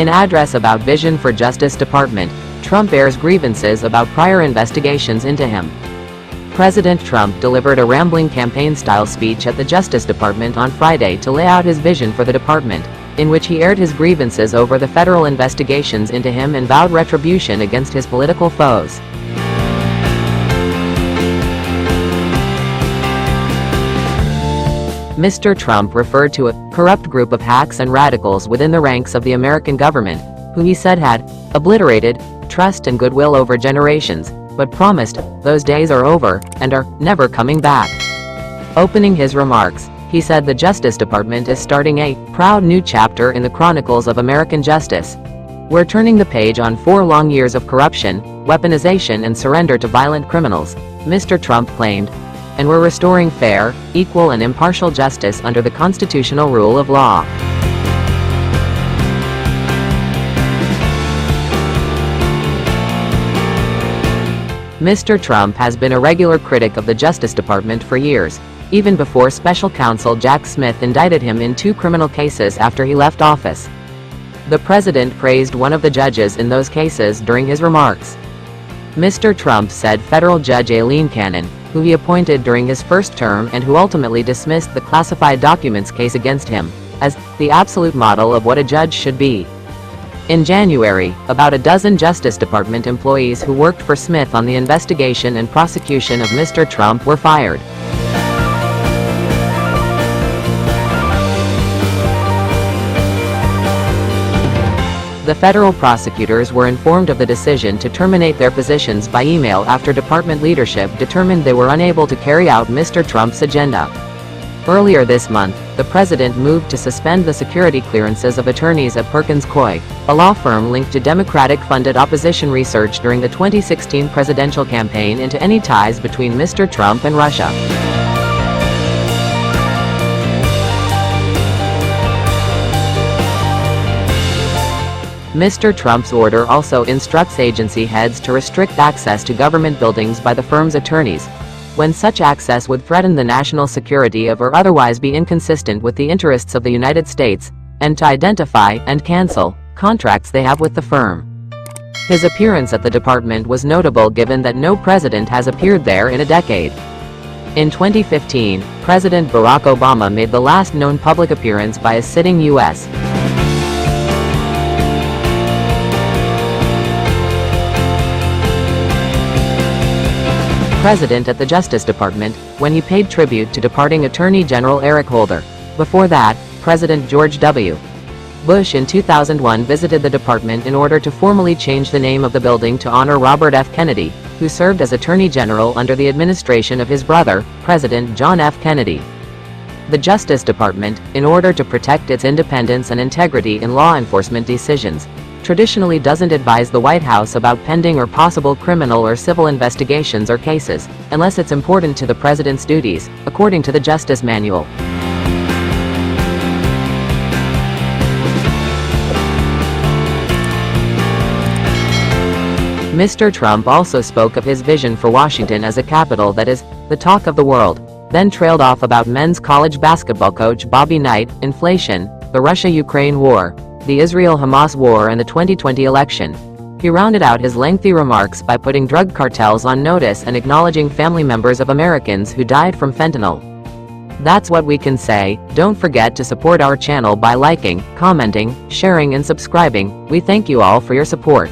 In address about vision for Justice Department, Trump airs grievances about prior investigations into him. President Trump delivered a rambling campaign-style speech at the Justice Department on Friday to lay out his vision for the department, in which he aired his grievances over the federal investigations into him and vowed retribution against his political foes. Mr. Trump referred to a corrupt group of hacks and radicals within the ranks of the American government, who he said had obliterated trust and goodwill over generations, but promised those days are over and are never coming back. Opening his remarks, he said the Justice Department is starting a proud new chapter in the chronicles of American justice. We're turning the page on 4 long years of corruption, weaponization and surrender to violent criminals, Mr. Trump claimed, and we're restoring fair, equal and impartial justice under the constitutional rule of law. Mr. Trump has been a regular critic of the Justice Department for years, even before Special Counsel Jack Smith indicted him in 2 criminal cases after he left office. The president praised one of the judges in those cases during his remarks. Mr. Trump said federal Judge Aileen Cannon, who he appointed during his first term and who ultimately dismissed the classified documents case against him, as the absolute model of what a judge should be. In January, about a dozen Justice Department employees who worked for Smith on the investigation and prosecution of Mr. Trump were fired. The federal prosecutors were informed of the decision to terminate their positions by email after department leadership determined they were unable to carry out Mr. Trump's agenda. Earlier this month, the president moved to suspend the security clearances of attorneys at Perkins Coie, a law firm linked to Democratic-funded opposition research during the 2016 presidential campaign into any ties between Mr. Trump and Russia. Mr. Trump's order also instructs agency heads to restrict access to government buildings by the firm's attorneys, when such access would threaten the national security of or otherwise be inconsistent with the interests of the United States, and to identify and cancel contracts they have with the firm. His appearance at the department was notable given that no president has appeared there in a decade. In 2015, President Barack Obama made the last known public appearance by a sitting U.S. president at the Justice Department, when he paid tribute to departing Attorney General Eric Holder. Before that, President George W. Bush in 2001 visited the department in order to formally change the name of the building to honor Robert F. Kennedy, who served as Attorney General under the administration of his brother, President John F. Kennedy. The Justice Department, in order to protect its independence and integrity in law enforcement decisions, traditionally doesn't advise the White House about pending or possible criminal or civil investigations or cases, unless it's important to the president's duties, according to the Justice Manual. Mr. Trump also spoke of his vision for Washington as a capital that is the talk of the world, then trailed off about men's college basketball coach Bobby Knight, inflation, the Russia-Ukraine war, the Israel-Hamas war and the 2020 election. He rounded out his lengthy remarks by putting drug cartels on notice and acknowledging family members of Americans who died from fentanyl. That's what we can say. Don't forget to support our channel by liking, commenting, sharing and subscribing. We thank you all for your support.